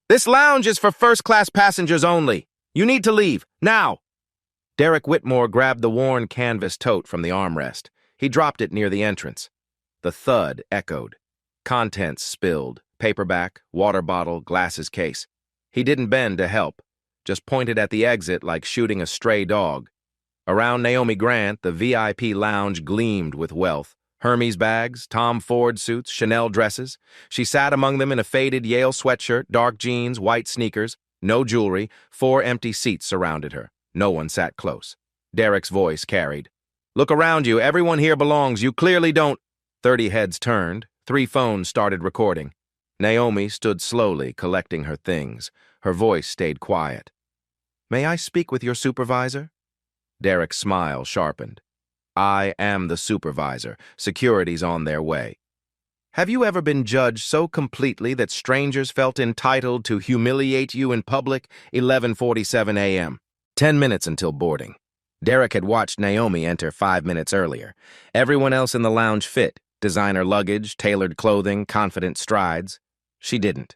This lounge is for first-class passengers only. You need to leave, now. Derek Whitmore grabbed the worn canvas tote from the armrest. He dropped it near the entrance. The thud echoed. Contents spilled. Paperback, water bottle, glasses case. He didn't bend to help, just pointed at the exit like shooting a stray dog. Around Naomi Grant, the VIP lounge gleamed with wealth. Hermes bags, Tom Ford suits, Chanel dresses. She sat among them in a faded Yale sweatshirt, dark jeans, white sneakers, no jewelry. 4 empty seats surrounded her. No one sat close. Derek's voice carried. Look around you. Everyone here belongs. You clearly don't. 30 heads turned. 3 phones started recording. Naomi stood slowly, collecting her things. Her voice stayed quiet. May I speak with your supervisor? Derek's smile sharpened. I am the supervisor. Security's on their way. Have you ever been judged so completely that strangers felt entitled to humiliate you in public? 11:47 a.m. 10 minutes until boarding. Derek had watched Naomi enter 5 minutes earlier. Everyone else in the lounge fit. Designer luggage, tailored clothing, confident strides. She didn't.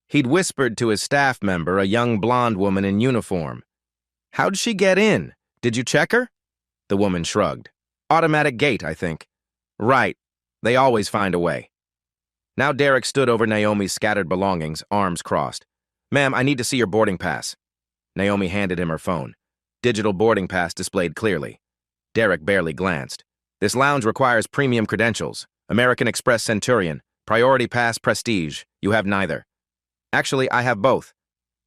He'd whispered to his staff member, a young blonde woman in uniform. How'd she get in? Did you check her? The woman shrugged. Automatic gate, I think. Right. They always find a way. Now Derek stood over Naomi's scattered belongings, arms crossed. Ma'am, I need to see your boarding pass. Naomi handed him her phone. Digital boarding pass displayed clearly. Derek barely glanced. This lounge requires premium credentials. American Express Centurion. Priority Pass Prestige. You have neither. Actually, I have both.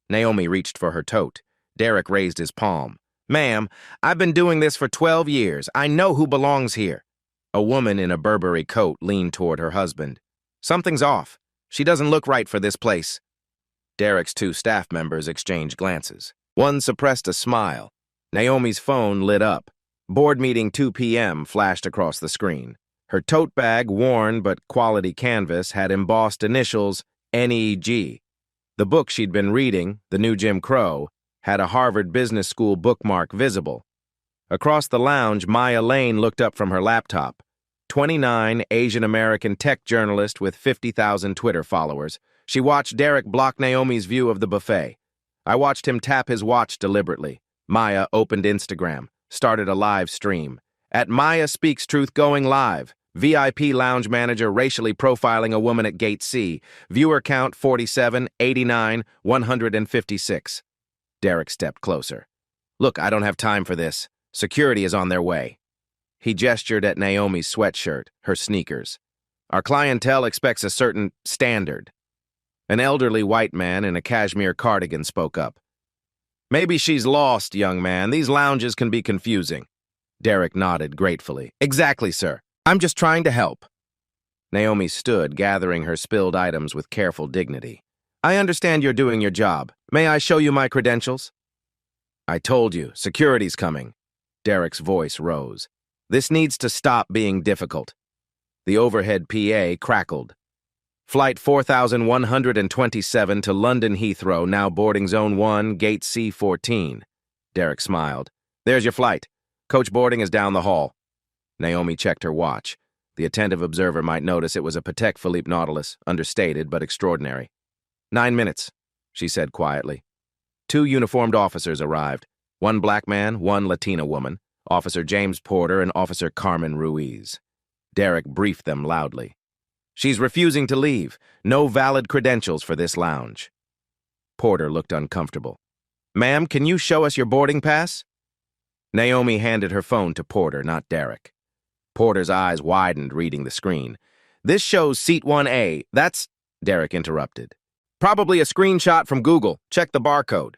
Naomi reached for her tote. Derek raised his palm. Ma'am, I've been doing this for 12 years. I know who belongs here. A woman in a Burberry coat leaned toward her husband. Something's off. She doesn't look right for this place. Derek's 2 staff members exchanged glances. One suppressed a smile. Naomi's phone lit up. Board meeting 2 p.m. flashed across the screen. Her tote bag, worn but quality canvas, had embossed initials NEG. The book she'd been reading, The New Jim Crow, had a Harvard Business School bookmark visible. Across the lounge, Maya Lane looked up from her laptop. 29, Asian-American tech journalist with 50,000 Twitter followers. She watched Derek block Naomi's view of the buffet. I watched him tap his watch deliberately. Maya opened Instagram, started a live stream. At Maya Speaks Truth going live. VIP lounge manager racially profiling a woman at Gate C. Viewer count 47, 89, 156. Derek stepped closer. Look, I don't have time for this. Security is on their way. He gestured at Naomi's sweatshirt, her sneakers. Our clientele expects a certain standard. An elderly white man in a cashmere cardigan spoke up. Maybe she's lost, young man. These lounges can be confusing. Derek nodded gratefully. Exactly, sir. I'm just trying to help. Naomi stood, gathering her spilled items with careful dignity. I understand you're doing your job. May I show you my credentials? I told you, security's coming. Derek's voice rose. This needs to stop being difficult. The overhead PA crackled. Flight 4127 to London Heathrow, now boarding Zone 1, Gate C14. Derek smiled. There's your flight. Coach boarding is down the hall. Naomi checked her watch. The attentive observer might notice it was a Patek Philippe Nautilus, understated but extraordinary. 9 minutes, she said quietly. 2 uniformed officers arrived. 1 black man, 1 Latina woman, Officer James Porter and Officer Carmen Ruiz. Derek briefed them loudly. She's refusing to leave. No valid credentials for this lounge. Porter looked uncomfortable. Ma'am, can you show us your boarding pass? Naomi handed her phone to Porter, not Derek. Porter's eyes widened, reading the screen. This shows seat 1A. That's... Derek interrupted. Probably a screenshot from Google. Check the barcode.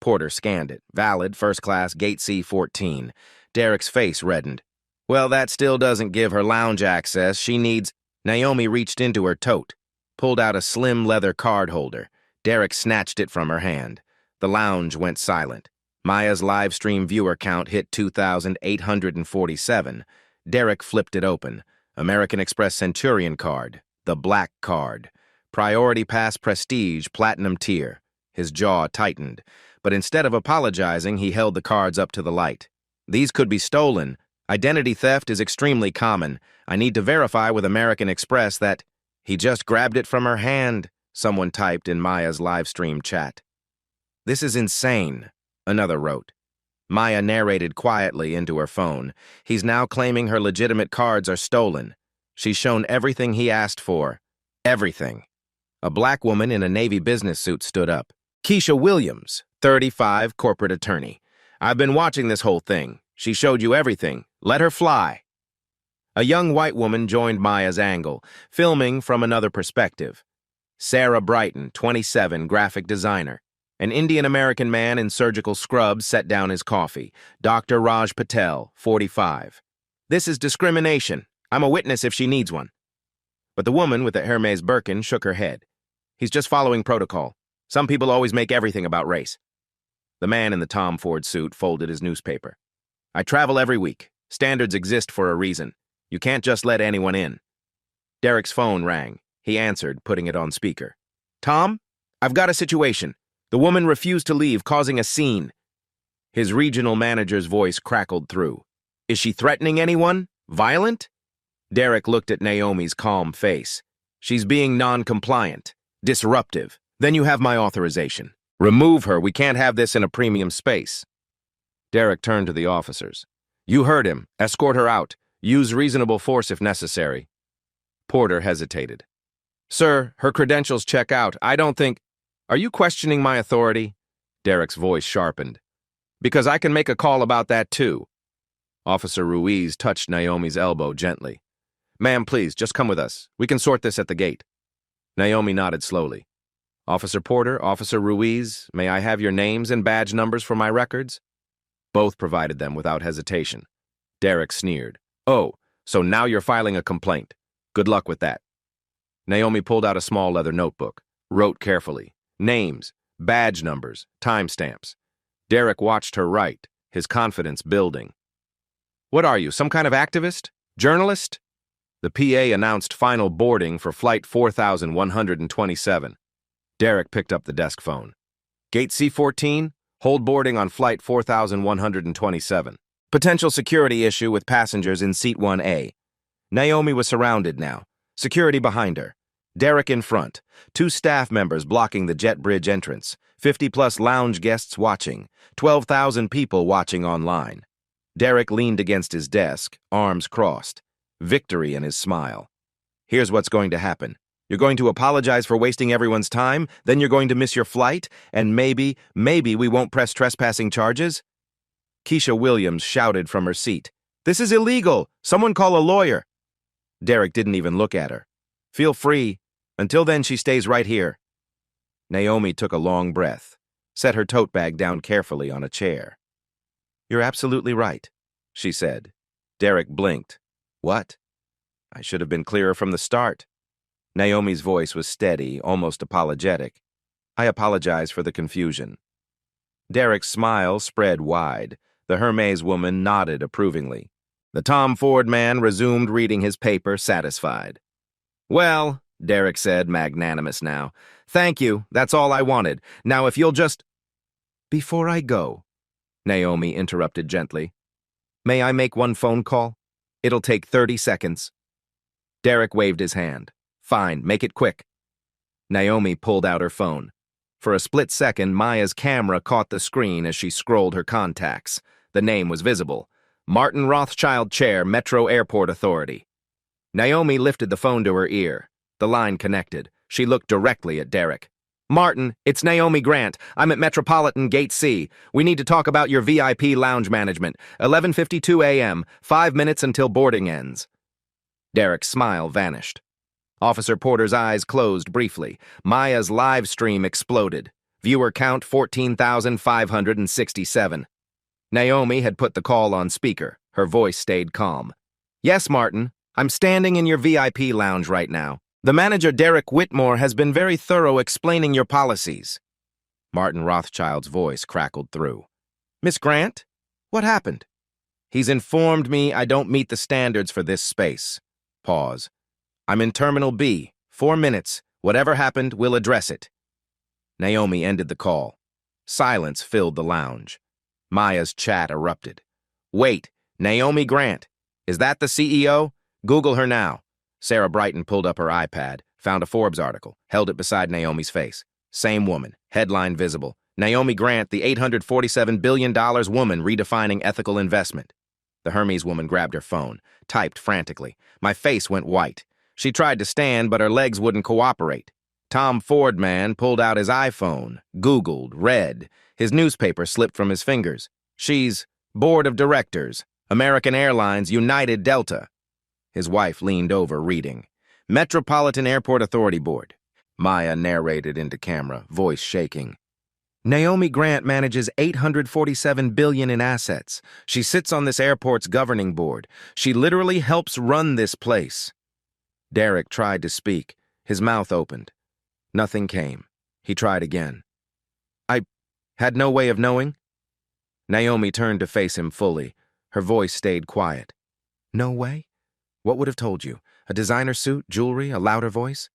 Porter scanned it. Valid, first class, Gate C14. Derek's face reddened. Well, that still doesn't give her lounge access. She needs... Naomi reached into her tote, pulled out a slim leather card holder. Derek snatched it from her hand. The lounge went silent. Maya's live stream viewer count hit 2,847. Derek flipped it open. American Express Centurion card. The black card. Priority Pass Prestige, Platinum Tier. His jaw tightened. But instead of apologizing, he held the cards up to the light. These could be stolen. Identity theft is extremely common. I need to verify with American Express that... He just grabbed it from her hand, someone typed in Maya's live stream chat. This is insane, another wrote. Maya narrated quietly into her phone. He's now claiming her legitimate cards are stolen. She's shown everything he asked for. Everything. A black woman in a Navy business suit stood up. Keisha Williams, 35, corporate attorney. I've been watching this whole thing. She showed you everything. Let her fly. A young white woman joined Maya's angle, filming from another perspective. Sarah Brighton, 27, graphic designer. An Indian-American man in surgical scrubs set down his coffee. Dr. Raj Patel, 45. This is discrimination. I'm a witness if she needs one. But the woman with the Hermes Birkin shook her head. He's just following protocol. Some people always make everything about race. The man in the Tom Ford suit folded his newspaper. I travel every week. Standards exist for a reason. You can't just let anyone in. Derek's phone rang. He answered, putting it on speaker. Tom, I've got a situation. The woman refused to leave, causing a scene. His regional manager's voice crackled through. Is she threatening anyone? Violent? Derek looked at Naomi's calm face. She's being non-compliant. Disruptive. Then you have my authorization. Remove her. We can't have this in a premium space. Derek turned to the officers. You heard him. Escort her out. Use reasonable force if necessary. Porter hesitated. Sir, her credentials check out. I don't think... Are you questioning my authority? Derek's voice sharpened. Because I can make a call about that too. Officer Ruiz touched Naomi's elbow gently. Ma'am, please, just come with us. We can sort this at the gate. Naomi nodded slowly. Officer Porter, Officer Ruiz, may I have your names and badge numbers for my records? Both provided them without hesitation. Derek sneered. Oh, so now you're filing a complaint. Good luck with that. Naomi pulled out a small leather notebook, wrote carefully. Names, badge numbers, timestamps. Derek watched her write, his confidence building. What are you, some kind of activist? Journalist? The PA announced final boarding for Flight 4127. Derek picked up the desk phone. Gate C14, hold boarding on Flight 4127. Potential security issue with passengers in Seat 1A. Naomi was surrounded now. Security behind her. Derek in front. 2 staff members blocking the jet bridge entrance. 50-plus lounge guests watching. 12,000 people watching online. Derek leaned against his desk, arms crossed. Victory in his smile. Here's what's going to happen. You're going to apologize for wasting everyone's time, then you're going to miss your flight, and maybe we won't press trespassing charges? Keisha Williams shouted from her seat. This is illegal! Someone call a lawyer! Derek didn't even look at her. Feel free. Until then, she stays right here. Naomi took a long breath, set her tote bag down carefully on a chair. You're absolutely right, she said. Derek blinked. What? I should have been clearer from the start. Naomi's voice was steady, almost apologetic. I apologize for the confusion. Derek's smile spread wide. The Hermes woman nodded approvingly. The Tom Ford man resumed reading his paper, satisfied. Well, Derek said, magnanimous now. Thank you, that's all I wanted. Now if you'll just... Before I go, Naomi interrupted gently. May I make one phone call? It'll take 30 seconds. Derek waved his hand. Fine, make it quick. Naomi pulled out her phone. For a split second, Maya's camera caught the screen as she scrolled her contacts. The name was visible. Martin Rothschild Chair, Metro Airport Authority. Naomi lifted the phone to her ear. The line connected. She looked directly at Derek. Martin, it's Naomi Grant. I'm at Metropolitan Gate C. We need to talk about your VIP lounge management. 11:52 a.m., 5 minutes until boarding ends. Derek's smile vanished. Officer Porter's eyes closed briefly. Maya's live stream exploded. Viewer count 14,567. Naomi had put the call on speaker. Her voice stayed calm. Yes, Martin. I'm standing in your VIP lounge right now. The manager, Derek Whitmore, has been very thorough explaining your policies. Martin Rothschild's voice crackled through. Miss Grant? What happened? He's informed me I don't meet the standards for this space. Pause. I'm in Terminal B. 4 minutes. Whatever happened, we'll address it. Naomi ended the call. Silence filled the lounge. Maya's chat erupted. Wait, Naomi Grant. Is that the CEO? Google her now. Sarah Brighton pulled up her iPad. Found a Forbes article, held it beside Naomi's face. Same woman, headline visible. Naomi Grant, the $847 billion woman redefining ethical investment. The Hermes woman grabbed her phone, typed frantically. My face went white. She tried to stand, but her legs wouldn't cooperate. Tom Ford man pulled out his iPhone, Googled, read. His newspaper slipped from his fingers. She's Board of Directors, American Airlines, United Delta. His wife leaned over, reading. Metropolitan Airport Authority Board. Maya narrated into camera, voice shaking. Naomi Grant manages $847 billion in assets. She sits on this airport's governing board. She literally helps run this place. Derek tried to speak. His mouth opened. Nothing came. He tried again. I had no way of knowing. Naomi turned to face him fully. Her voice stayed quiet. No way? What would have told you? A designer suit, jewelry, a louder voice?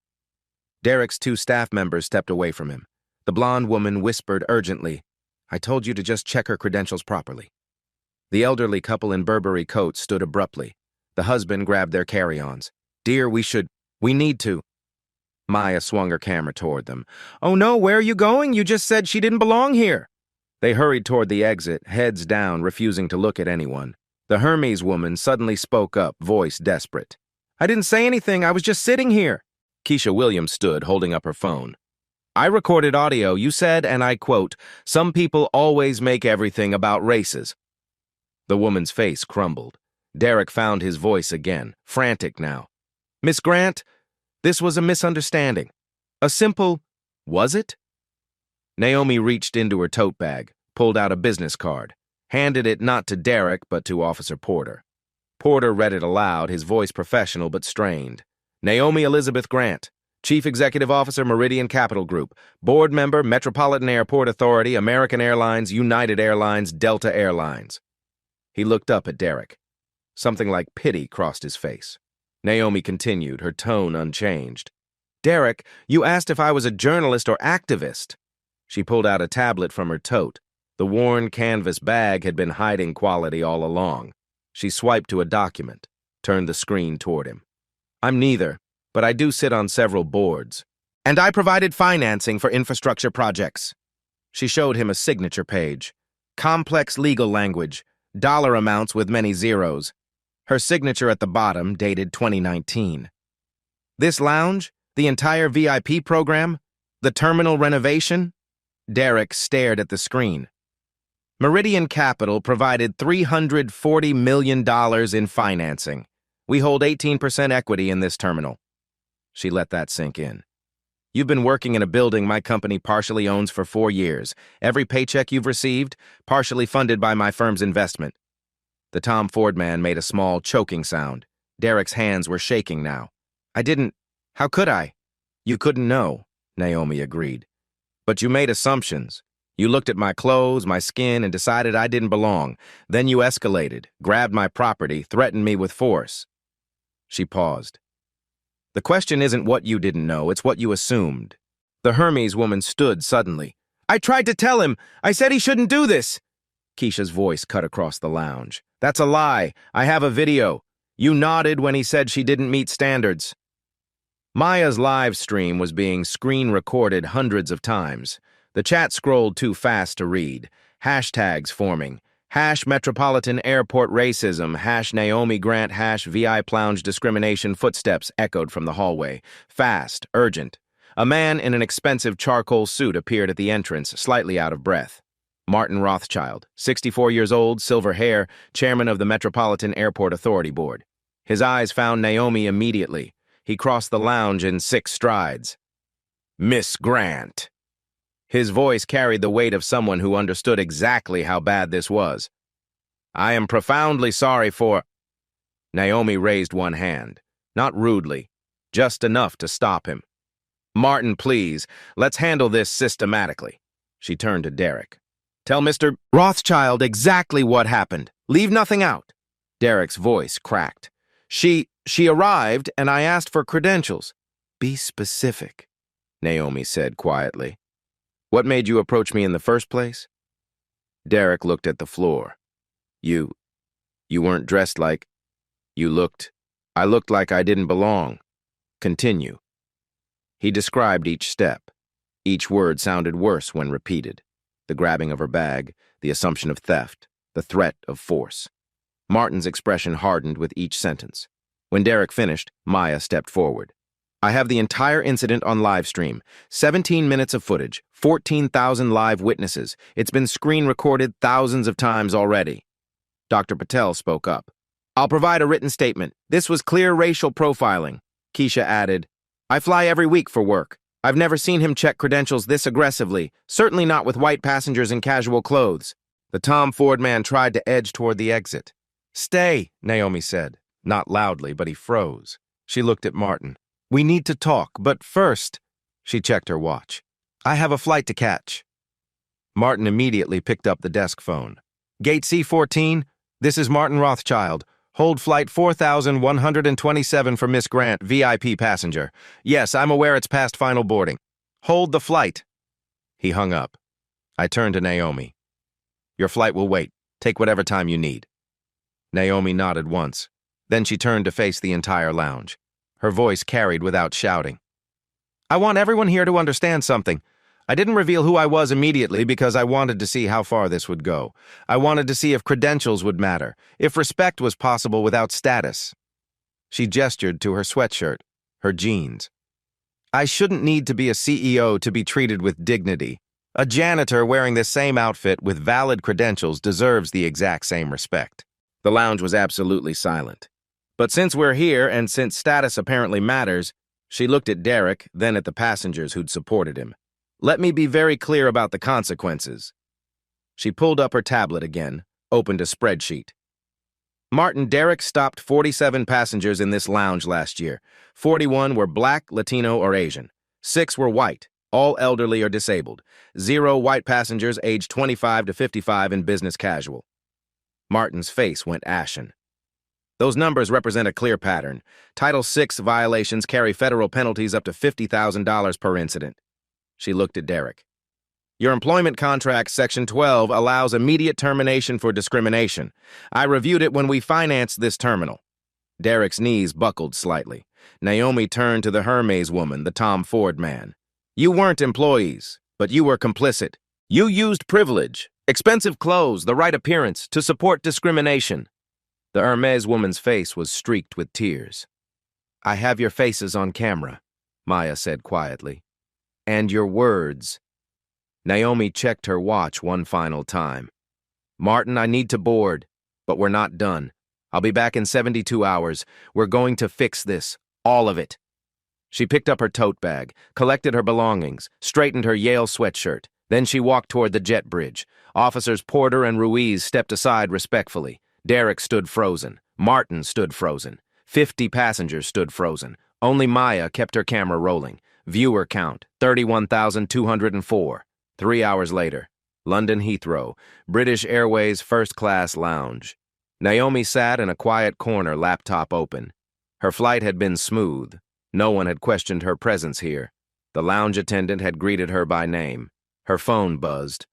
Derek's two staff members stepped away from him. The blonde woman whispered urgently, I told you to just check her credentials properly. The elderly couple in Burberry coats stood abruptly. The husband grabbed their carry-ons. Dear, we need to. Maya swung her camera toward them. Oh no, where are you going? You just said she didn't belong here. They hurried toward the exit, heads down, refusing to look at anyone. The Hermes woman suddenly spoke up, voice desperate. I didn't say anything, I was just sitting here. Keisha Williams stood, holding up her phone. I recorded audio. You said, and I quote, some people always make everything about races. The woman's face crumbled. Derek found his voice again, frantic now. Miss Grant, this was a misunderstanding. A simple, was it? Naomi reached into her tote bag, pulled out a business card, handed it not to Derek but to Officer Porter. Porter read it aloud, his voice professional but strained. Naomi Elizabeth Grant, Chief Executive Officer, Meridian Capital Group, Board Member, Metropolitan Airport Authority, American Airlines, United Airlines, Delta Airlines. He looked up at Derek. Something like pity crossed his face. Naomi continued, her tone unchanged. Derek, you asked if I was a journalist or activist. She pulled out a tablet from her tote. The worn canvas bag had been hiding quality all along. She swiped to a document, turned the screen toward him. I'm neither, but I do sit on several boards. And I provided financing for infrastructure projects. She showed him a signature page. Complex legal language, dollar amounts with many zeros. Her signature at the bottom, dated 2019. This lounge, the entire VIP program, the terminal renovation? Derek stared at the screen. Meridian Capital provided $340 million in financing. We hold 18% equity in this terminal. She let that sink in. You've been working in a building my company partially owns for 4 years. Every paycheck you've received, partially funded by my firm's investment. The Tom Ford man made a small choking sound. Derek's hands were shaking now. How could I? You couldn't know, Naomi agreed. But you made assumptions. You looked at my clothes, my skin, and decided I didn't belong. Then you escalated, grabbed my property, threatened me with force. She paused. The question isn't what you didn't know, it's what you assumed. The Hermes woman stood suddenly. I tried to tell him. I said he shouldn't do this. Keisha's voice cut across the lounge. That's a lie. I have a video. You nodded when he said she didn't meet standards. Maya's live stream was being screen recorded hundreds of times. The chat scrolled too fast to read. Hashtags forming. #Metropolitan Airport Racism, #Naomi Grant, #VI Plounge Discrimination. Footsteps echoed from the hallway. Fast, urgent. A man in an expensive charcoal suit appeared at the entrance, slightly out of breath. Martin Rothschild, 64 years old, silver hair, chairman of the Metropolitan Airport Authority Board. His eyes found Naomi immediately. He crossed the lounge in 6 strides. Miss Grant. His voice carried the weight of someone who understood exactly how bad this was. I am profoundly sorry for... Naomi raised one hand, not rudely, just enough to stop him. Martin, please, let's handle this systematically. She turned to Derek. Tell Mr. Rothschild exactly what happened. Leave nothing out. Derek's voice cracked. She arrived and I asked for credentials. Be specific, Naomi said quietly. What made you approach me in the first place? Derek looked at the floor. You weren't dressed like... I looked like I didn't belong. Continue. He described each step. Each word sounded worse when repeated. The grabbing of her bag, the assumption of theft, the threat of force. Martin's expression hardened with each sentence. When Derek finished, Maya stepped forward. I have the entire incident on live stream. 17 minutes of footage, 14,000 live witnesses. It's been screen recorded thousands of times already. Dr. Patel spoke up. I'll provide a written statement. This was clear racial profiling. Keisha added, I fly every week for work. I've never seen him check credentials this aggressively, certainly not with white passengers in casual clothes. The Tom Ford man tried to edge toward the exit. Stay, Naomi said. Not loudly, but he froze. She looked at Martin. We need to talk, but first, she checked her watch. I have a flight to catch. Martin immediately picked up the desk phone. Gate C14, this is Martin Rothschild. Hold flight 4127 for Miss Grant, VIP passenger. Yes, I'm aware it's past final boarding. Hold the flight. He hung up. I turned to Naomi. Your flight will wait. Take whatever time you need. Naomi nodded once. Then she turned to face the entire lounge. Her voice carried without shouting. I want everyone here to understand something. I didn't reveal who I was immediately because I wanted to see how far this would go. I wanted to see if credentials would matter, if respect was possible without status. She gestured to her sweatshirt, her jeans. I shouldn't need to be a CEO to be treated with dignity. A janitor wearing the same outfit with valid credentials deserves the exact same respect. The lounge was absolutely silent. But since we're here and since status apparently matters, she looked at Derek, then at the passengers who'd supported him. Let me be very clear about the consequences. She pulled up her tablet again, opened a spreadsheet. Martin, Derek stopped 47 passengers in this lounge last year. 41 were black, Latino, or Asian. 6 were white, all elderly or disabled. 0 white passengers aged 25 to 55 in business casual. Martin's face went ashen. Those numbers represent a clear pattern. Title VI violations carry federal penalties up to $50,000 per incident. She looked at Derek. Your employment contract, Section 12, allows immediate termination for discrimination. I reviewed it when we financed this terminal. Derek's knees buckled slightly. Naomi turned to the Hermes woman, the Tom Ford man. You weren't employees, but you were complicit. You used privilege, expensive clothes, the right appearance, to support discrimination. The Hermes woman's face was streaked with tears. I have your faces on camera, Maya said quietly. And your words. Naomi checked her watch one final time. Martin, I need to board, but we're not done. I'll be back in 72 hours. We're going to fix this, all of it. She picked up her tote bag, collected her belongings, straightened her Yale sweatshirt. Then she walked toward the jet bridge. Officers Porter and Ruiz stepped aside respectfully. Derek stood frozen. Martin stood frozen. 50 passengers stood frozen. Only Maya kept her camera rolling. Viewer count, 31,204. 3 hours later, London Heathrow, British Airways first-class lounge. Naomi sat in a quiet corner, laptop open. Her flight had been smooth. No one had questioned her presence here. The lounge attendant had greeted her by name. Her phone buzzed.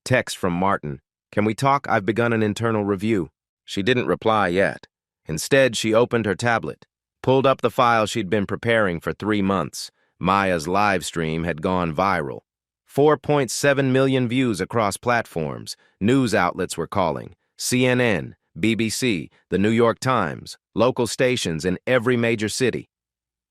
Text from Martin. Can we talk? I've begun an internal review. She didn't reply yet. Instead, she opened her tablet, pulled up the file she'd been preparing for 3 months. Maya's live stream had gone viral. 4.7 million views across platforms. News outlets were calling. CNN, BBC, the New York Times, local stations in every major city.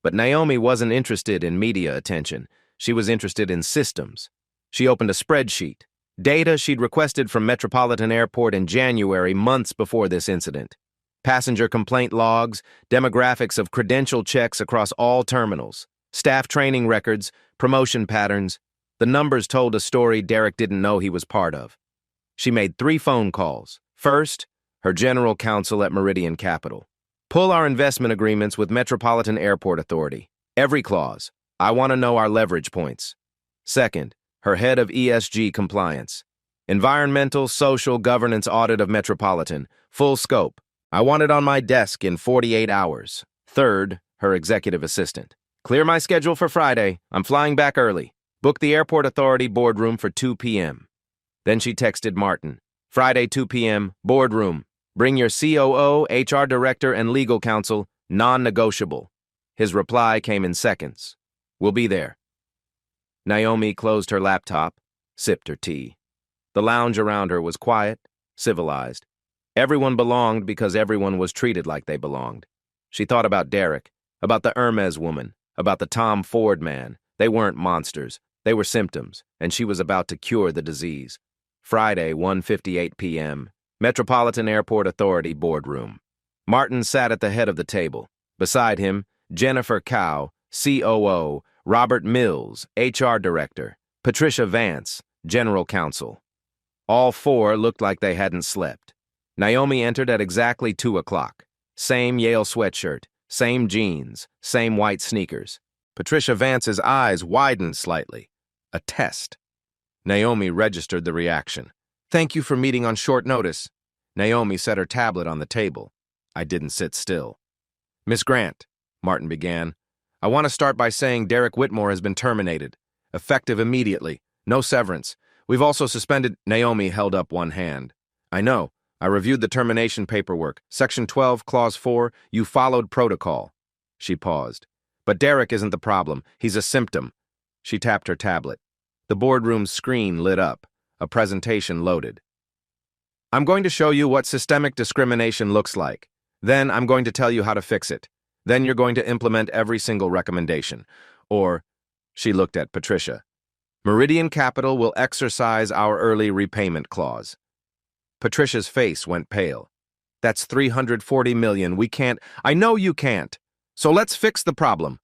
But Naomi wasn't interested in media attention. She was interested in systems. She opened a spreadsheet. Data she'd requested from Metropolitan Airport in January, months before this incident. Passenger complaint logs, demographics of credential checks across all terminals. Staff training records, promotion patterns. The numbers told a story Derek didn't know he was part of. She made 3 phone calls. First, her general counsel at Meridian Capital. Pull our investment agreements with Metropolitan Airport Authority. Every clause. I want to know our leverage points. Second, her head of ESG compliance. Environmental, social, governance audit of Metropolitan. Full scope. I want it on my desk in 48 hours. Third, her executive assistant. Clear my schedule for Friday. I'm flying back early. Book the Airport Authority boardroom for 2 p.m. Then she texted Martin. Friday, 2 p.m., boardroom. Bring your COO, HR director, and legal counsel, non-negotiable. His reply came in seconds. We'll be there. Naomi closed her laptop, sipped her tea. The lounge around her was quiet, civilized. Everyone belonged because everyone was treated like they belonged. She thought about Derek, about the Hermes woman, about the Tom Ford man. They weren't monsters. They were symptoms, and she was about to cure the disease. Friday, 1:58 p.m., Metropolitan Airport Authority boardroom. Martin sat at the head of the table. Beside him, Jennifer Cow, COO, Robert Mills, HR Director, Patricia Vance, General Counsel. All four looked like they hadn't slept. Naomi entered at exactly 2 o'clock. Same Yale sweatshirt, same jeans, same white sneakers. Patricia Vance's eyes widened slightly. A test. Naomi registered the reaction. Thank you for meeting on short notice. Naomi set her tablet on the table. I didn't sit still. Miss Grant, Martin began, I want to start by saying Derek Whitmore has been terminated. Effective immediately. No severance. We've also suspended. Naomi held up one hand. I know. I reviewed the termination paperwork. Section 12, Clause 4, you followed protocol. She paused. But Derek isn't the problem. He's a symptom. She tapped her tablet. The boardroom screen lit up. A presentation loaded. I'm going to show you what systemic discrimination looks like. Then I'm going to tell you how to fix it. Then you're going to implement every single recommendation. Or, she looked at Patricia, Meridian Capital will exercise our early repayment clause. Patricia's face went pale. That's $340 million. We can't. I know you can't. So let's fix the problem.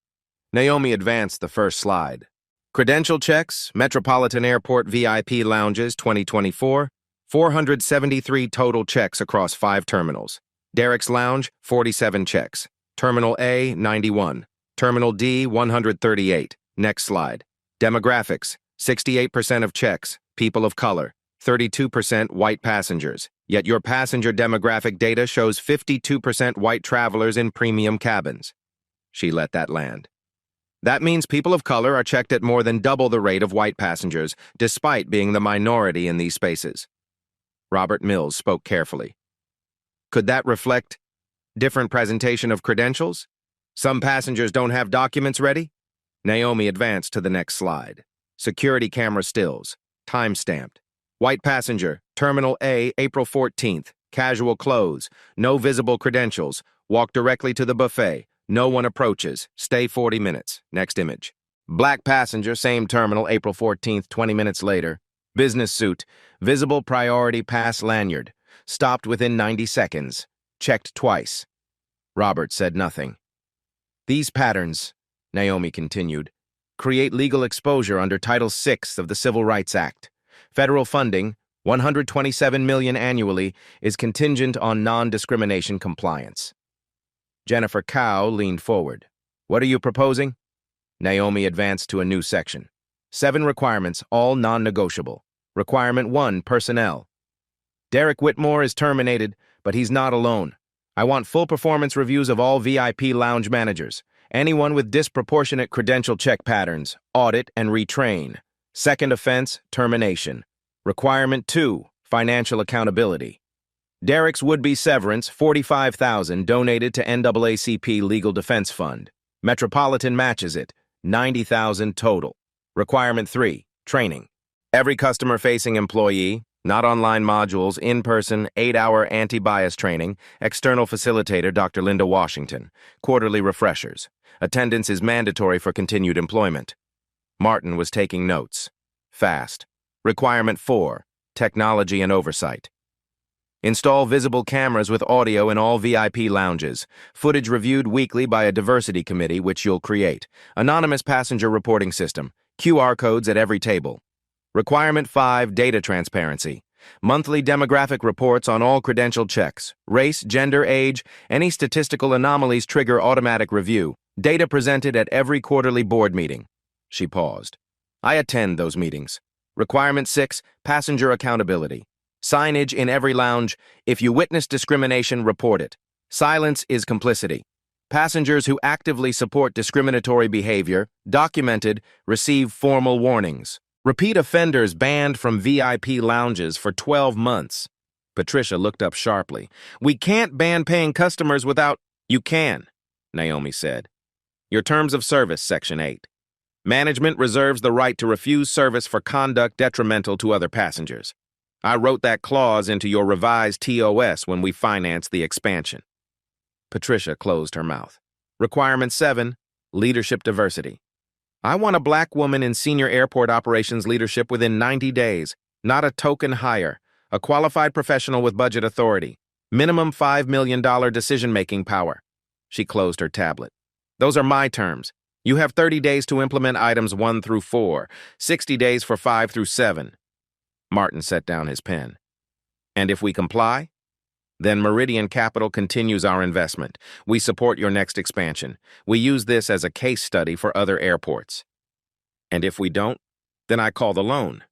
Naomi advanced the first slide. Credential checks, Metropolitan Airport VIP lounges 2024, 473 total checks across 5 terminals. Derek's Lounge, 47 checks. Terminal A, 91. Terminal D, 138. Next slide. Demographics, 68% of checks, people of color, 32% white passengers. Yet your passenger demographic data shows 52% white travelers in premium cabins. She let that land. That means people of color are checked at more than double the rate of white passengers, despite being the minority in these spaces. Robert Mills spoke carefully. Could that reflect different presentation of credentials? Some passengers don't have documents ready? Naomi advanced to the next slide. Security camera stills. Time-stamped. White passenger, Terminal A, April 14th. Casual clothes. No visible credentials. Walk directly to the buffet. No one approaches. Stay 40 minutes. Next image. Black passenger, same terminal, April 14th, 20 minutes later. Business suit. Visible priority pass lanyard. Stopped within 90 seconds. Checked twice. Robert said nothing. These patterns, Naomi continued, create legal exposure under Title VI of the Civil Rights Act. Federal funding, $127 million annually, is contingent on non-discrimination compliance. Jennifer Cow leaned forward. What are you proposing? Naomi advanced to a new section. 7 requirements, all non-negotiable. Requirement 1, personnel. Derek Whitmore is terminated, but he's not alone. I want full performance reviews of all VIP lounge managers. Anyone with disproportionate credential check patterns, audit and retrain. Second offense, termination. Requirement 2, financial accountability. Derek's would-be severance, $45,000, donated to NAACP Legal Defense Fund. Metropolitan matches it, $90,000 total. Requirement 3, training. Every customer-facing employee, not online modules, in-person, 8-hour anti-bias training, external facilitator Dr. Linda Washington, quarterly refreshers. Attendance is mandatory for continued employment. Martin was taking notes. Fast. Requirement 4, technology and oversight. Install visible cameras with audio in all VIP lounges. Footage reviewed weekly by a diversity committee, which you'll create. Anonymous passenger reporting system. QR codes at every table. Requirement 5, data transparency. Monthly demographic reports on all credential checks. Race, gender, age, any statistical anomalies trigger automatic review. Data presented at every quarterly board meeting. She paused. I attend those meetings. Requirement 6, passenger accountability. Signage in every lounge. If you witness discrimination, report it. Silence is complicity. Passengers who actively support discriminatory behavior, documented, receive formal warnings. Repeat offenders banned from VIP lounges for 12 months. Patricia looked up sharply. We can't ban paying customers without... You can, Naomi said. Your terms of service, Section 8. Management reserves the right to refuse service for conduct detrimental to other passengers. I wrote that clause into your revised TOS when we financed the expansion. Patricia closed her mouth. Requirement 7, leadership diversity. I want a black woman in senior airport operations leadership within 90 days, not a token hire, a qualified professional with budget authority, minimum $5 million decision-making power. She closed her tablet. Those are my terms. You have 30 days to implement items 1 through 4, 60 days for 5 through 7. Martin set down his pen. And if we comply? Then Meridian Capital continues our investment. We support your next expansion. We use this as a case study for other airports. And if we don't, then I call the loan.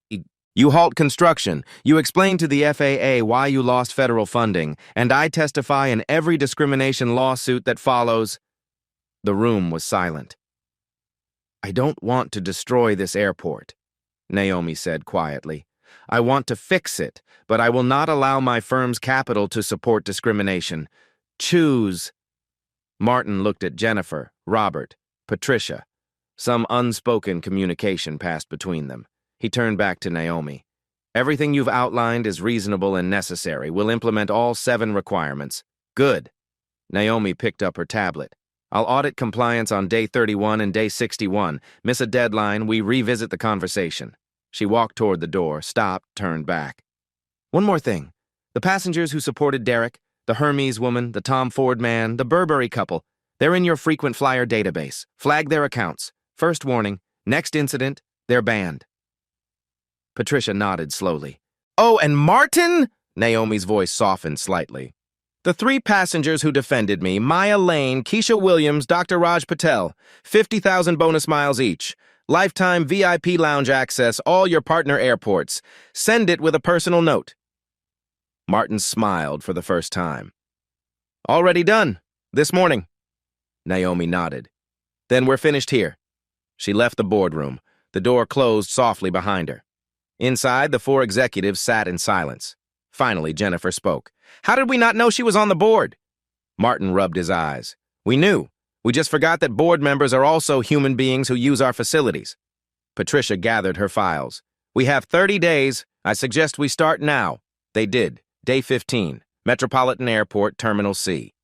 You halt construction. You explain to the FAA why you lost federal funding, and I testify in every discrimination lawsuit that follows. The room was silent. I don't want to destroy this airport, Naomi said quietly. I want to fix it, but I will not allow my firm's capital to support discrimination. Choose. Martin looked at Jennifer, Robert, Patricia. Some unspoken communication passed between them. He turned back to Naomi. Everything you've outlined is reasonable and necessary. We'll implement all 7 requirements. Good. Naomi picked up her tablet. I'll audit compliance on day 31 and day 61. Miss a deadline, we revisit the conversation. She walked toward the door, stopped, turned back. One more thing. The passengers who supported Derek, the Hermes woman, the Tom Ford man, the Burberry couple, they're in your frequent flyer database. Flag their accounts. First warning, next incident, they're banned. Patricia nodded slowly. Oh, and Martin? Naomi's voice softened slightly. The 3 passengers who defended me, Maya Lane, Keisha Williams, Dr. Raj Patel, 50,000 bonus miles each. Lifetime VIP lounge access, all your partner airports. Send it with a personal note. Martin smiled for the first time. Already done. This morning. Naomi nodded. Then we're finished here. She left the boardroom. The door closed softly behind her. Inside, the 4 executives sat in silence. Finally, Jennifer spoke. How did we not know she was on the board? Martin rubbed his eyes. We knew. We just forgot that board members are also human beings who use our facilities. Patricia gathered her files. We have 30 days. I suggest we start now. They did. Day 15. Metropolitan Airport, Terminal C.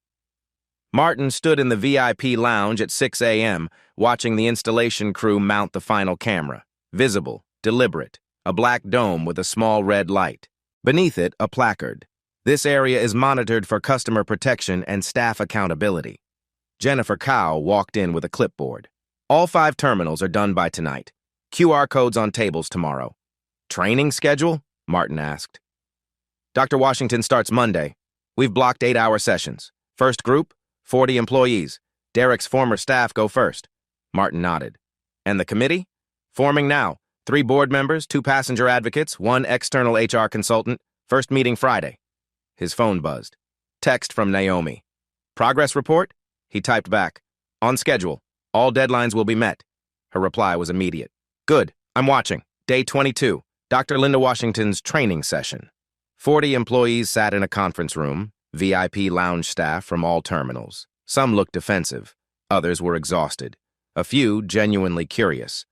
Martin stood in the VIP lounge at 6 a.m., watching the installation crew mount the final camera. Visible, deliberate, a black dome with a small red light. Beneath it, a placard. This area is monitored for customer protection and staff accountability. Jennifer Cow walked in with a clipboard. All 5 terminals are done by tonight. QR codes on tables tomorrow. Training schedule? Martin asked. Dr. Washington starts Monday. We've blocked 8-hour sessions. First group, 40 employees. Derek's former staff go first. Martin nodded. And the committee? Forming now. 3 board members, 2 passenger advocates, 1 external HR consultant. First meeting Friday. His phone buzzed. Text from Naomi. Progress report? He typed back. On schedule. All deadlines will be met. Her reply was immediate. Good. I'm watching. Day 22. Dr. Linda Washington's training session. 40 employees sat in a conference room. VIP lounge staff from all terminals. Some looked defensive. Others were exhausted. A few genuinely curious.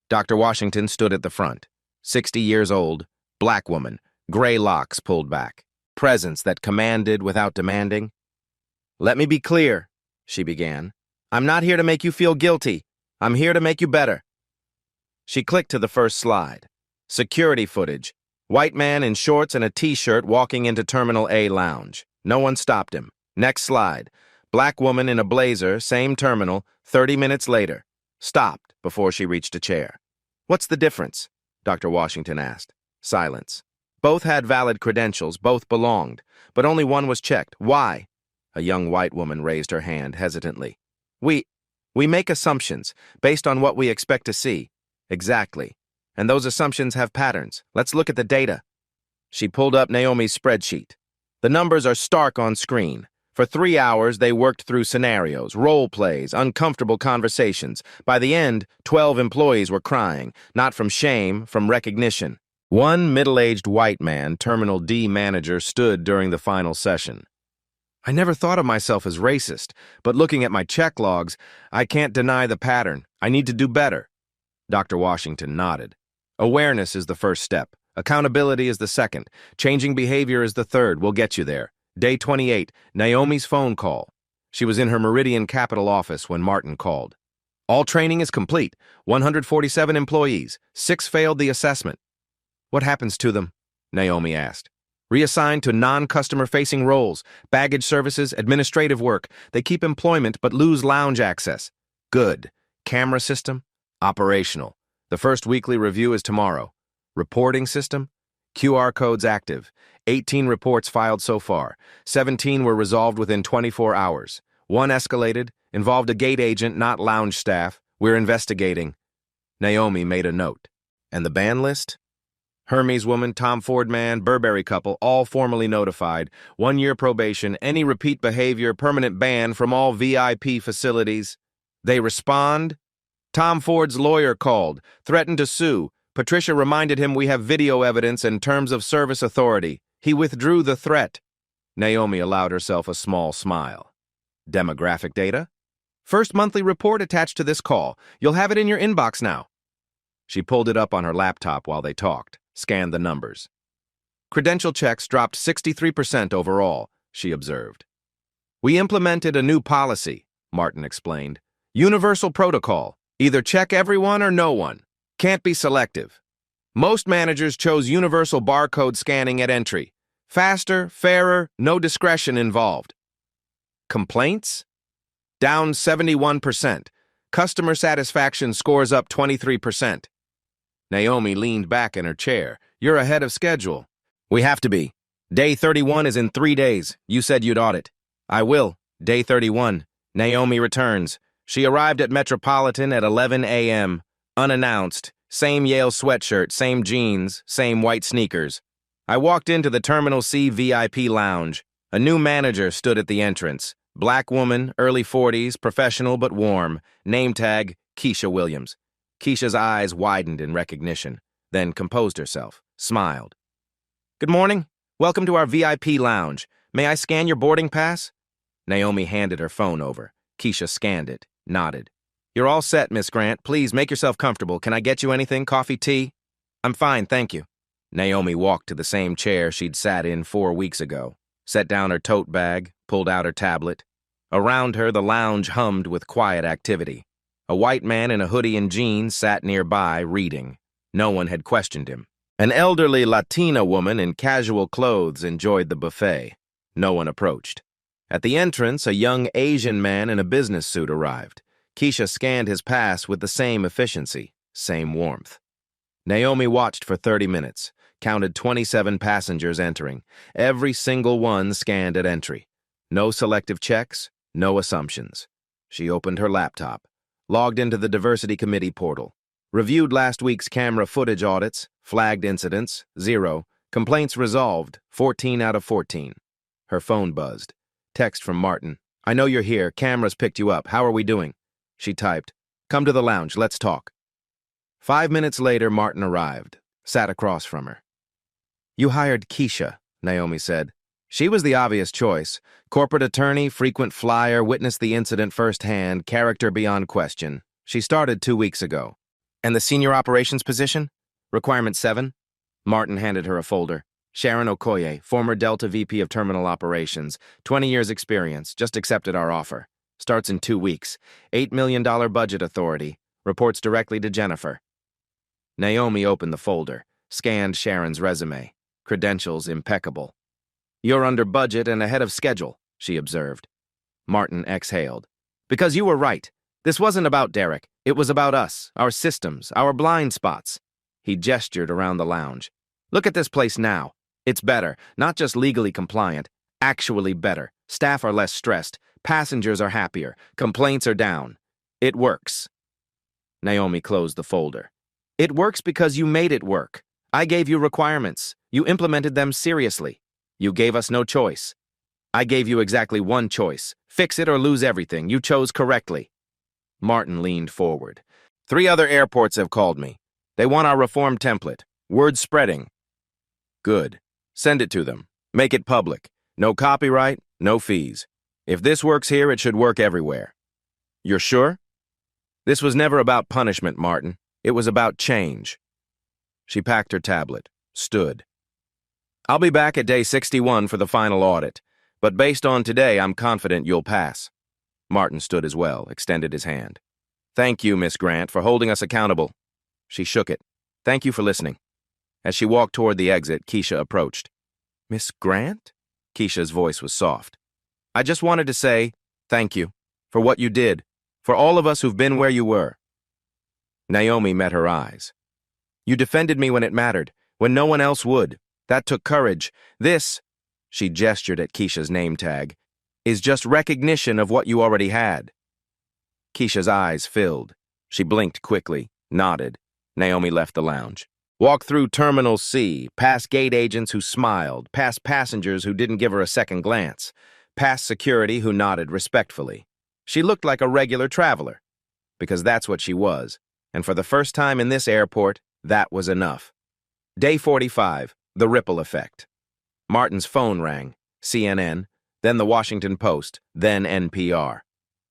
Dr. Washington stood at the front. 60 years old. Black woman. Gray locks pulled back. Presence that commanded without demanding. Let me be clear, she began. I'm not here to make you feel guilty. I'm here to make you better. She clicked to the first slide. Security footage. White man in shorts and a t-shirt walking into Terminal A lounge. No one stopped him. Next slide. Black woman in a blazer, same terminal, 30 minutes later. Stopped before she reached a chair. What's the difference? Dr. Washington asked. Silence. Both had valid credentials, both belonged, but only one was checked. Why? A young white woman raised her hand hesitantly. We make assumptions based on what we expect to see. Exactly. And those assumptions have patterns. Let's look at the data. She pulled up Naomi's spreadsheet. The numbers are stark on screen. For 3 hours, they worked through scenarios, role plays, uncomfortable conversations. By the end, 12 employees were crying, not from shame, from recognition. One middle-aged white man, Terminal D manager, stood during the final session. I never thought of myself as racist, but looking at my check logs, I can't deny the pattern. I need to do better. Dr. Washington nodded. Awareness is the first step. Accountability is the second. Changing behavior is the third. We'll get you there. Day 28, Naomi's phone call. She was in her Meridian Capital office when Martin called. All training is complete. 147 employees. 6 failed the assessment. What happens to them? Naomi asked. Reassigned to non-customer-facing roles, baggage services, administrative work. They keep employment but lose lounge access. Good. Camera system? Operational. The first weekly review is tomorrow. Reporting system? QR codes active. 18 reports filed so far. 17 were resolved within 24 hours. 1 escalated, involved a gate agent, not lounge staff. We're investigating. Naomi made a note. And the ban list? Hermes woman, Tom Ford man, Burberry couple, all formally notified. 1-year probation, any repeat behavior, permanent ban from all VIP facilities. They respond? Tom Ford's lawyer called, threatened to sue. Patricia reminded him we have video evidence and terms of service authority. He withdrew the threat. Naomi allowed herself a small smile. Demographic data? First monthly report attached to this call. You'll have it in your inbox now. She pulled it up on her laptop while they talked, scanned the numbers. Credential checks dropped 63% overall, she observed. We implemented a new policy, Martin explained. Universal protocol. Either check everyone or no one. Can't be selective. Most managers chose universal barcode scanning at entry. Faster, fairer, no discretion involved. Complaints? Down 71%. Customer satisfaction scores up 23%. Naomi leaned back in her chair. You're ahead of schedule. We have to be. Day 31 is in 3 days. You said you'd audit. I will. Day 31. Naomi returns. She arrived at Metropolitan at 11 a.m., unannounced, same Yale sweatshirt, same jeans, same white sneakers. I walked into the Terminal C VIP lounge. A new manager stood at the entrance. Black woman, early 40s, professional but warm. Name tag, Keisha Williams. Keisha's eyes widened in recognition, then composed herself, smiled. Good morning. Welcome to our VIP lounge. May I scan your boarding pass? Naomi handed her phone over. Keisha scanned it, nodded. You're all set, Miss Grant. Please make yourself comfortable. Can I get you anything? Coffee, tea? I'm fine, thank you. Naomi walked to the same chair she'd sat in 4 weeks ago, set down her tote bag, pulled out her tablet. Around her, the lounge hummed with quiet activity. A white man in a hoodie and jeans sat nearby, reading. No one had questioned him. An elderly Latina woman in casual clothes enjoyed the buffet. No one approached. At the entrance, a young Asian man in a business suit arrived. Keisha scanned his pass with the same efficiency, same warmth. Naomi watched for 30 minutes, counted 27 passengers entering, every single one scanned at entry. No selective checks, no assumptions. She opened her laptop, logged into the Diversity Committee portal, reviewed last week's camera footage audits, flagged incidents, 0, complaints resolved, 14 out of 14. Her phone buzzed. Text from Martin. I know you're here, cameras picked you up, how are we doing? She typed, come to the lounge, let's talk. 5 minutes later, Martin arrived, sat across from her. You hired Keisha, Naomi said. She was the obvious choice. Corporate attorney, frequent flyer, witnessed the incident firsthand, character beyond question. She started 2 weeks ago. And the senior operations position? Requirement 7? Martin handed her a folder. Sharon Okoye, former Delta VP of Terminal Operations, 20 years experience, just accepted our offer. Starts in 2 weeks. $8 million budget authority. Reports directly to Jennifer. Naomi opened the folder, scanned Sharon's resume. Credentials impeccable. You're under budget and ahead of schedule, she observed. Martin exhaled. Because you were right. This wasn't about Derek. It was about us, our systems, our blind spots. He gestured around the lounge. Look at this place now. It's better, not just legally compliant, actually better. Staff are less stressed. Passengers are happier. Complaints are down. It works. Naomi closed the folder. It works because you made it work. I gave you requirements. You implemented them seriously. You gave us no choice. I gave you exactly one choice. Fix it or lose everything. You chose correctly. Martin leaned forward. 3 other airports have called me. They want our reform template. Word spreading. Good. Send it to them. Make it public. No copyright, no fees. If this works here, it should work everywhere. You're sure? This was never about punishment, Martin. It was about change. She packed her tablet, stood. I'll be back at day 61 for the final audit, but based on today, I'm confident you'll pass. Martin stood as well, extended his hand. Thank you, Miss Grant, for holding us accountable. She shook it. Thank you for listening. As she walked toward the exit, Keisha approached. Miss Grant? Keisha's voice was soft. I just wanted to say thank you for what you did, for all of us who've been where you were. Naomi met her eyes. You defended me when it mattered, when no one else would. That took courage. This, she gestured at Keisha's name tag, is just recognition of what you already had. Keisha's eyes filled. She blinked quickly, nodded. Naomi left the lounge. Walked through Terminal C, past gate agents who smiled, past passengers who didn't give her a second glance, past security who nodded respectfully. She looked like a regular traveler, because that's what she was, and for the first time in this airport, that was enough. Day 45, the ripple effect. Martin's phone rang, CNN, then the Washington Post, then NPR.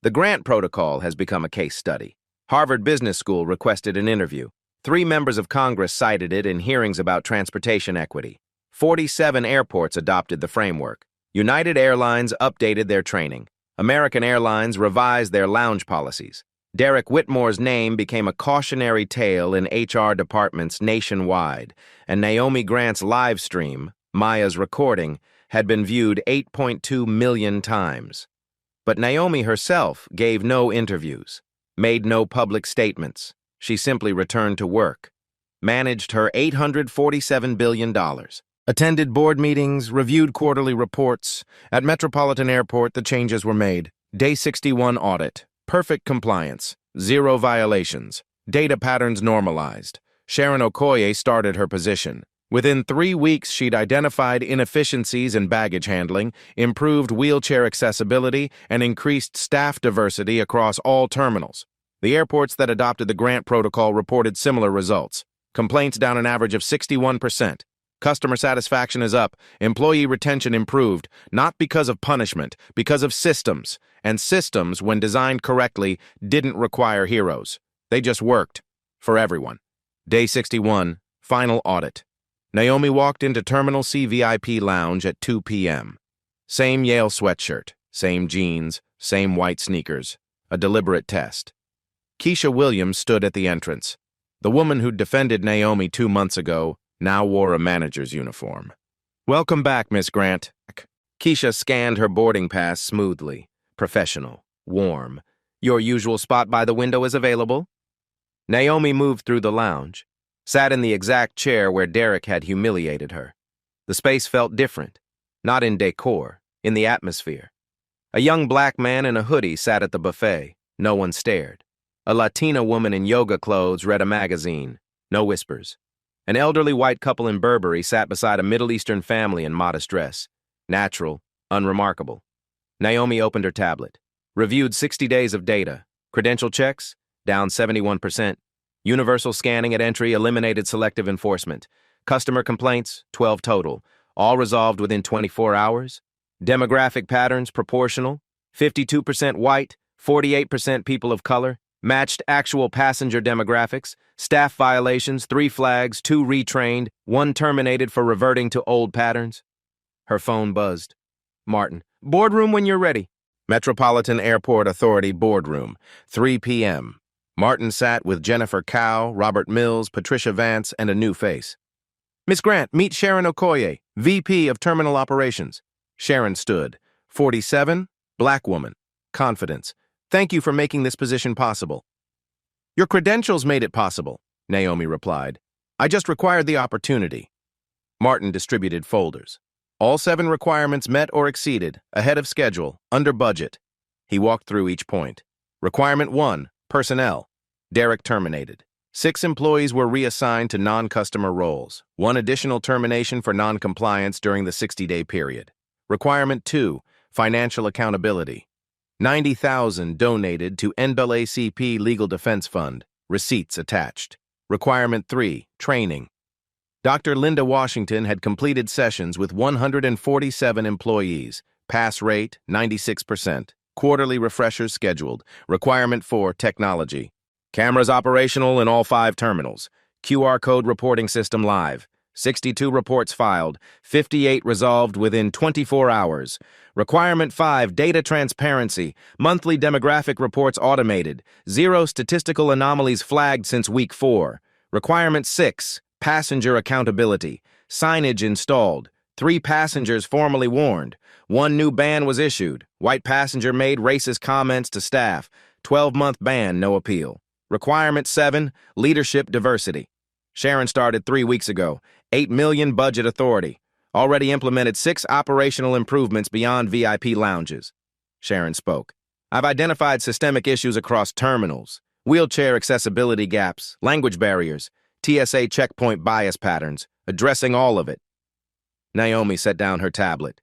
The Grant Protocol has become a case study. Harvard Business School requested an interview. 3 members of Congress cited it in hearings about transportation equity. 47 airports adopted the framework. United Airlines updated their training. American Airlines revised their lounge policies. Derek Whitmore's name became a cautionary tale in HR departments nationwide, and Naomi Grant's live stream, Maya's recording, had been viewed 8.2 million times. But Naomi herself gave no interviews, made no public statements. She simply returned to work, managed her $847 billion, attended board meetings, reviewed quarterly reports. At Metropolitan Airport, the changes were made. Day 61 audit, perfect compliance, 0 violations, data patterns normalized. Sharon Okoye started her position. Within 3 weeks, she'd identified inefficiencies in baggage handling, improved wheelchair accessibility, and increased staff diversity across all terminals. The airports that adopted the Grant Protocol reported similar results. Complaints down an average of 61%. Customer satisfaction is up. Employee retention improved, not because of punishment, because of systems. And systems, when designed correctly, didn't require heroes. They just worked. For everyone. Day 61, final audit. Naomi walked into Terminal C VIP Lounge at 2 p.m. Same Yale sweatshirt, same jeans, same white sneakers. A deliberate test. Keisha Williams stood at the entrance. The woman who'd defended Naomi 2 months ago now wore a manager's uniform. Welcome back, Miss Grant. Keisha scanned her boarding pass smoothly. Professional. Warm. Your usual spot by the window is available. Naomi moved through the lounge, sat in the exact chair where Derek had humiliated her. The space felt different, not in decor, in the atmosphere. A young black man in a hoodie sat at the buffet. No one stared. A Latina woman in yoga clothes read a magazine. No whispers. An elderly white couple in Burberry sat beside a Middle Eastern family in modest dress. Natural, unremarkable. Naomi opened her tablet. Reviewed 60 days of data. Credential checks, down 71%. Universal scanning at entry eliminated selective enforcement. Customer complaints, 12 total. All resolved within 24 hours. Demographic patterns, proportional. 52% white, 48% people of color. Matched actual passenger demographics. Staff violations, 3 flags, 2 retrained, 1 terminated for reverting to old patterns. Her phone buzzed. Martin. Boardroom when you're ready. Metropolitan Airport Authority boardroom, 3 p.m. Martin sat with Jennifer Cow, Robert Mills, Patricia Vance, and a new face. Miss Grant, meet Sharon Okoye, VP of Terminal Operations. Sharon stood. 47, black woman. Confidence. Thank you for making this position possible. Your credentials made it possible, Naomi replied. I just required the opportunity. Martin distributed folders. All 7 requirements met or exceeded, ahead of schedule, under budget. He walked through each point. Requirement 1, personnel. Derek terminated. 6 employees were reassigned to non-customer roles. 1 additional termination for non-compliance during the 60-day period. Requirement 2, financial accountability. $90,000 donated to NAACP Legal Defense Fund. Receipts attached. Requirement 3, training. Dr. Linda Washington had completed sessions with 147 employees. Pass rate, 96%. Quarterly refreshers scheduled. Requirement 4, technology. Cameras operational in all 5 terminals. QR code reporting system live. 62 reports filed. 58 resolved within 24 hours. Requirement 5, data transparency. Monthly demographic reports automated. 0 statistical anomalies flagged since week 4. Requirement 6, passenger accountability. Signage installed. 3 passengers formally warned. 1 new ban was issued. White passenger made racist comments to staff. 12-month ban, no appeal. Requirement 7, leadership diversity. Sharon started 3 weeks ago. $8 million budget authority. Already implemented 6 operational improvements beyond VIP lounges. Sharon spoke. I've identified systemic issues across terminals, wheelchair accessibility gaps, language barriers, TSA checkpoint bias patterns, addressing all of it. Naomi set down her tablet.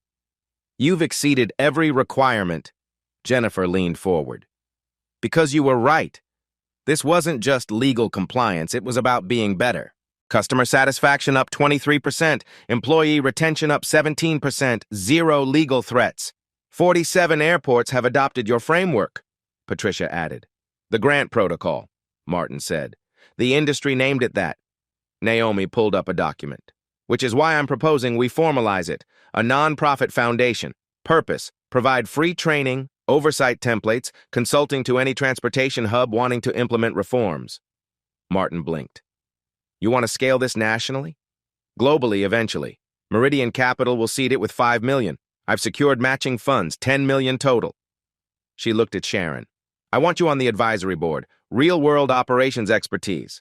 You've exceeded every requirement. Jennifer leaned forward. Because you were right. This wasn't just legal compliance, it was about being better. Customer satisfaction up 23%, employee retention up 17%, 0 legal threats. 47 airports have adopted your framework, Patricia added. The grant protocol, Martin said. The industry named it that. Naomi pulled up a document. Which is why I'm proposing we formalize it. A non-profit foundation. Purpose, provide free training, oversight templates, consulting to any transportation hub wanting to implement reforms. Martin blinked. You want to scale this nationally? Globally, eventually. Meridian Capital will seed it with $5 million. I've secured matching funds, $10 million total. She looked at Sharon. I want you on the advisory board. Real-world operations expertise.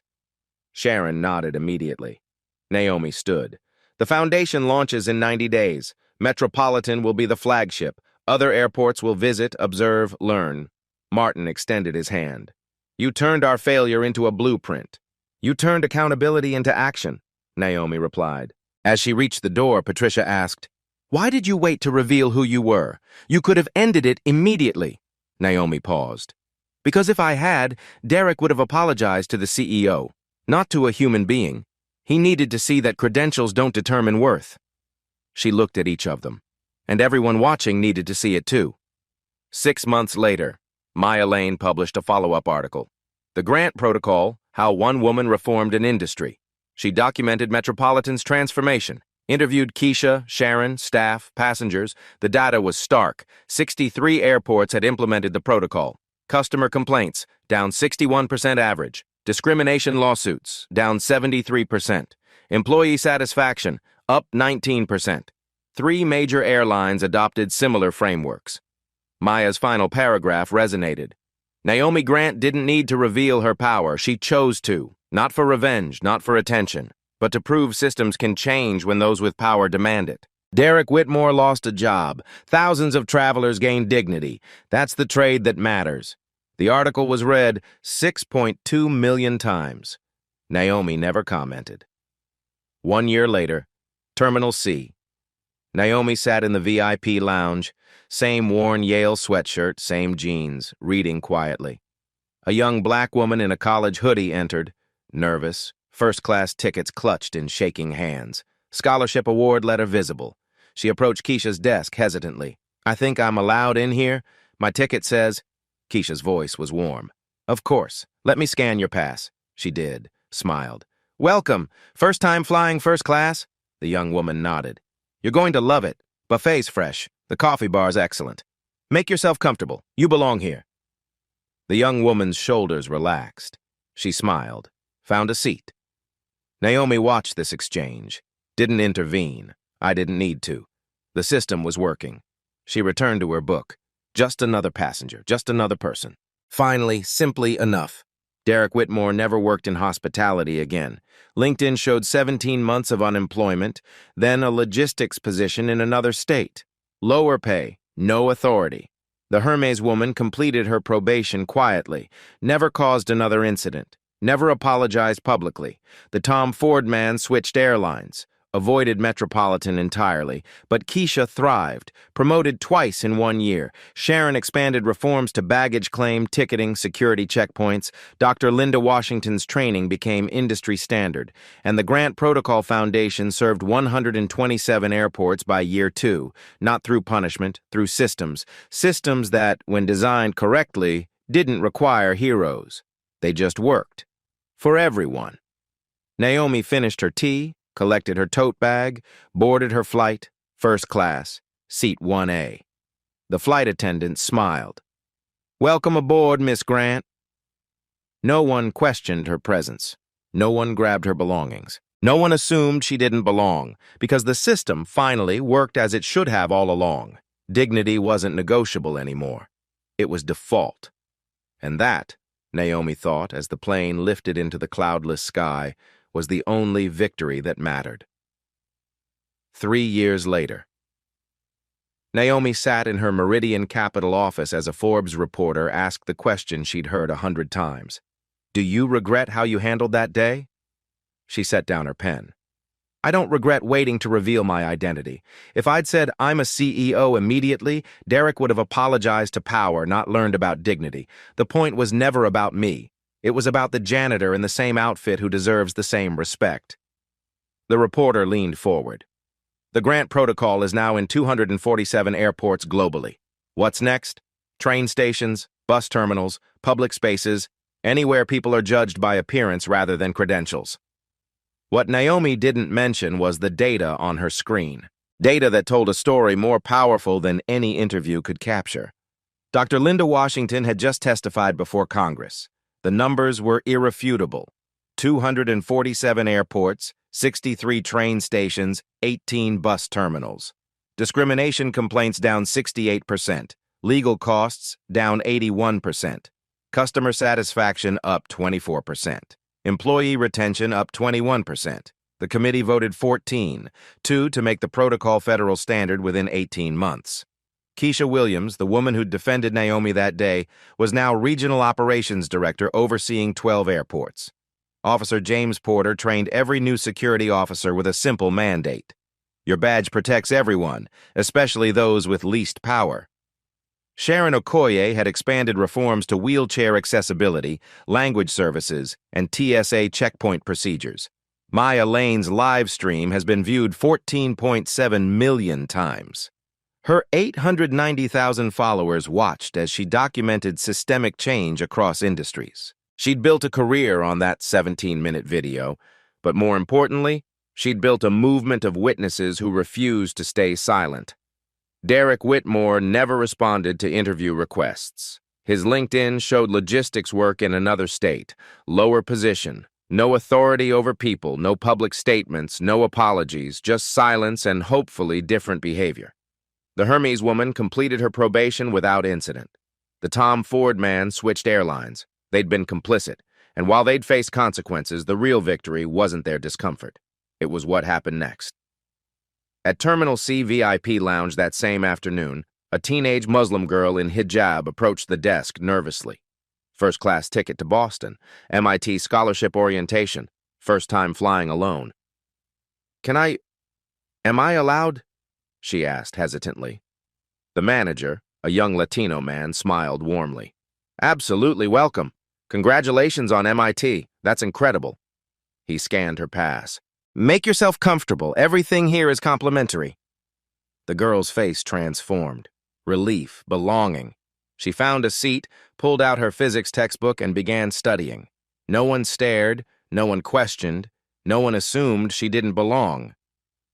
Sharon nodded immediately. Naomi stood. The foundation launches in 90 days. Metropolitan will be the flagship. Other airports will visit, observe, learn. Martin extended his hand. You turned our failure into a blueprint. You turned accountability into action, Naomi replied. As she reached the door, Patricia asked, Why did you wait to reveal who you were? You could have ended it immediately. Naomi paused. Because if I had, Derek would have apologized to the CEO, not to a human being. He needed to see that credentials don't determine worth. She looked at each of them. And everyone watching needed to see it too. 6 months later, Maya Lane published a follow-up article. The Grant Protocol, How One Woman Reformed an Industry. She documented Metropolitan's transformation, interviewed Keisha, Sharon, staff, passengers. The data was stark. 63 airports had implemented the protocol. Customer complaints, down 61% average. Discrimination lawsuits, down 73%. Employee satisfaction, up 19%. 3 major airlines adopted similar frameworks. Maya's final paragraph resonated. Naomi Grant didn't need to reveal her power. She chose to, not for revenge, not for attention, but to prove systems can change when those with power demand it. Derek Whitmore lost a job. Thousands of travelers gained dignity. That's the trade that matters. The article was read 6.2 million times. Naomi never commented. 1 year later, Terminal C. Naomi sat in the VIP lounge, same worn Yale sweatshirt, same jeans, reading quietly. A young black woman in a college hoodie entered, nervous, first-class tickets clutched in shaking hands, scholarship award letter visible. She approached Keisha's desk hesitantly. I think I'm allowed in here? My ticket says... Keisha's voice was warm. Of course. Let me scan your pass. She did, smiled. Welcome. First time flying first class? The young woman nodded. You're going to love it. Buffet's fresh. The coffee bar's excellent. Make yourself comfortable. You belong here. The young woman's shoulders relaxed. She smiled, found a seat. Naomi watched this exchange. Didn't intervene. I didn't need to. The system was working. She returned to her book. Just another passenger, just another person. Finally, simply enough. Derek Whitmore never worked in hospitality again. LinkedIn showed 17 months of unemployment, then a logistics position in another state. Lower pay, no authority. The Hermes woman completed her probation quietly, never caused another incident, never apologized publicly. The Tom Ford man switched airlines, avoided Metropolitan entirely, but Keisha thrived, promoted twice in 1 year. Sharon expanded reforms to baggage claim, ticketing, security checkpoints. Dr. Linda Washington's training became industry standard, and the Grant Protocol Foundation served 127 airports by year 2, not through punishment, through systems. Systems that, when designed correctly, didn't require heroes. They just worked. For everyone. Naomi finished her tea, collected her tote bag, boarded her flight, first class, seat 1A. The flight attendant smiled. "Welcome aboard, Miss Grant." No one questioned her presence. No one grabbed her belongings. No one assumed she didn't belong, because the system finally worked as it should have all along. Dignity wasn't negotiable anymore. It was default. And that, Naomi thought as the plane lifted into the cloudless sky, was the only victory that mattered. 3 years later. Naomi sat in her Meridian Capital office as a Forbes reporter asked the question she'd heard 100 times. "Do you regret how you handled that day?" She set down her pen. "I don't regret waiting to reveal my identity. If I'd said I'm a CEO immediately, Derek would have apologized to power, not learned about dignity. The point was never about me. It was about the janitor in the same outfit who deserves the same respect." The reporter leaned forward. "The Grant Protocol is now in 247 airports globally. What's next? Train stations, bus terminals, public spaces, anywhere people are judged by appearance rather than credentials." What Naomi didn't mention was the data on her screen. Data that told a story more powerful than any interview could capture. Dr. Linda Washington had just testified before Congress. The numbers were irrefutable. 247 airports, 63 train stations, 18 bus terminals. Discrimination complaints down 68%. Legal costs down 81%. Customer satisfaction up 24%. Employee retention up 21%. The committee voted 14-2 to make the protocol federal standard within 18 months. Keisha Williams, the woman who defended Naomi that day, was now Regional Operations Director overseeing 12 airports. Officer James Porter trained every new security officer with a simple mandate. Your badge protects everyone, especially those with least power. Sharon Okoye had expanded reforms to wheelchair accessibility, language services, and TSA checkpoint procedures. Maya Lane's live stream has been viewed 14.7 million times. Her 890,000 followers watched as she documented systemic change across industries. She'd built a career on that 17-minute video, but more importantly, she'd built a movement of witnesses who refused to stay silent. Derek Whitmore never responded to interview requests. His LinkedIn showed logistics work in another state, lower position, no authority over people, no public statements, no apologies, just silence and hopefully different behavior. The Hermes woman completed her probation without incident. The Tom Ford man switched airlines. They'd been complicit, and while they'd faced consequences, the real victory wasn't their discomfort. It was what happened next. At Terminal C VIP Lounge that same afternoon, a teenage Muslim girl in hijab approached the desk nervously. First-class ticket to Boston, MIT scholarship orientation, first time flying alone. Am I allowed?" she asked hesitantly. The manager, a young Latino man, smiled warmly. "Absolutely welcome. Congratulations on MIT. That's incredible." He scanned her pass. "Make yourself comfortable. Everything here is complimentary." The girl's face transformed. Relief, belonging. She found a seat, pulled out her physics textbook, and began studying. No one stared, no one questioned, no one assumed she didn't belong.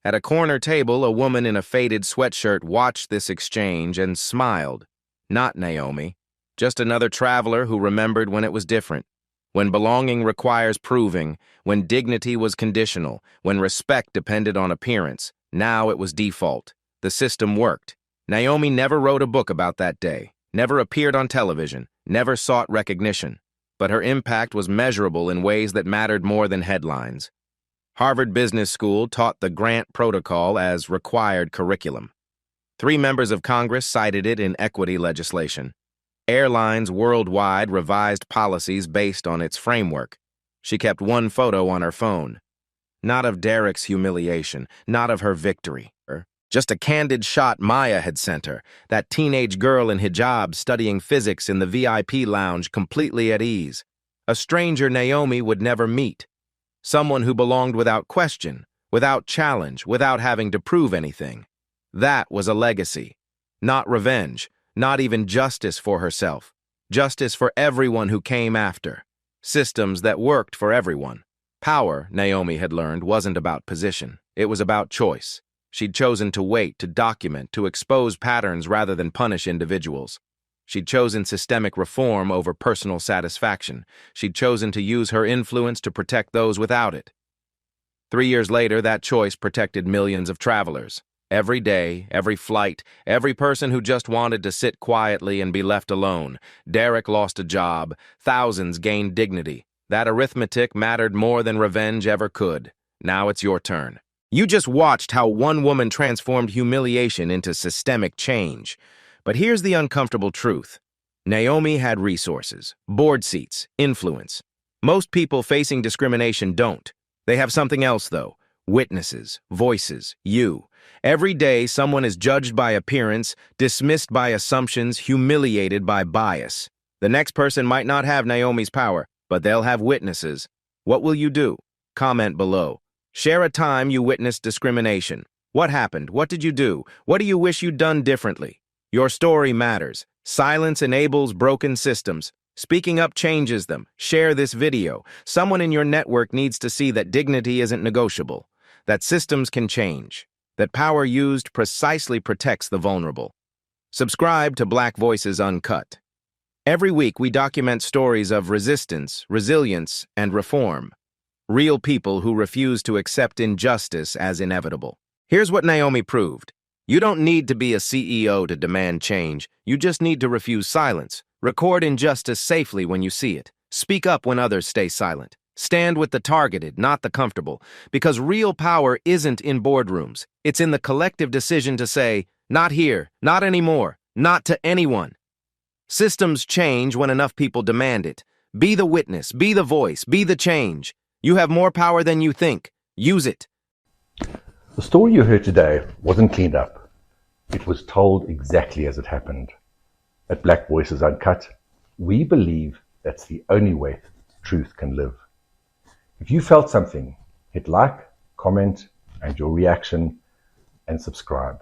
At a corner table, a woman in a faded sweatshirt watched this exchange and smiled. Not Naomi, just another traveler who remembered when it was different. When belonging requires proving, when dignity was conditional, when respect depended on appearance, now it was default. The system worked. Naomi never wrote a book about that day, never appeared on television, never sought recognition. But her impact was measurable in ways that mattered more than headlines. Harvard Business School taught the Grant Protocol as required curriculum. 3 members of Congress cited it in equity legislation. Airlines worldwide revised policies based on its framework. She kept one photo on her phone. Not of Derek's humiliation, not of her victory. Just a candid shot Maya had sent her, that teenage girl in hijab studying physics in the VIP lounge completely at ease. A stranger Naomi would never meet. Someone who belonged without question, without challenge, without having to prove anything. That was a legacy. Not revenge, not even justice for herself. Justice for everyone who came after. systems that worked for everyone. Power, Naomi had learned, wasn't about position. It was about choice. She'd chosen to wait, to document, to expose patterns rather than punish individuals. She'd chosen systemic reform over personal satisfaction. She'd chosen to use her influence to protect those without it. 3 years later, that choice protected millions of travelers. Every day, every flight, every person who just wanted to sit quietly and be left alone. Derek lost a job. Thousands gained dignity. That arithmetic mattered more than revenge ever could. Now it's your turn. You just watched how one woman transformed humiliation into systemic change. But here's the uncomfortable truth. Naomi had resources, board seats, influence. Most people facing discrimination don't. They have something else, though. Witnesses, voices, you. Every day, someone is judged by appearance, dismissed by assumptions, humiliated by bias. The next person might not have Naomi's power, but they'll have witnesses. What will you do? Comment below. Share a time you witnessed discrimination. What happened? What did you do? What do you wish you'd done differently? Your story matters. Silence enables broken systems. Speaking up changes them. Share this video. Someone in your network needs to see that dignity isn't negotiable, that systems can change, that power used precisely protects the vulnerable. Subscribe to Black Voices Uncut. Every week we document stories of resistance, resilience, and reform. Real people who refuse to accept injustice as inevitable. Here's what Naomi proved. You don't need to be a CEO to demand change. You just need to refuse silence. Record injustice safely when you see it. Speak up when others stay silent. Stand with the targeted, not the comfortable, because real power isn't in boardrooms. It's in the collective decision to say, not here, not anymore, not to anyone. Systems change when enough people demand it. Be the witness, be the voice, be the change. You have more power than you think. Use it. The story you heard today wasn't cleaned up. It was told exactly as it happened. At Black Voices Uncut, we believe that's the only way truth can live. If you felt something, hit like, comment, and your reaction, and subscribe.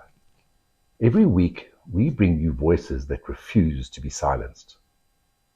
Every week, we bring you voices that refuse to be silenced.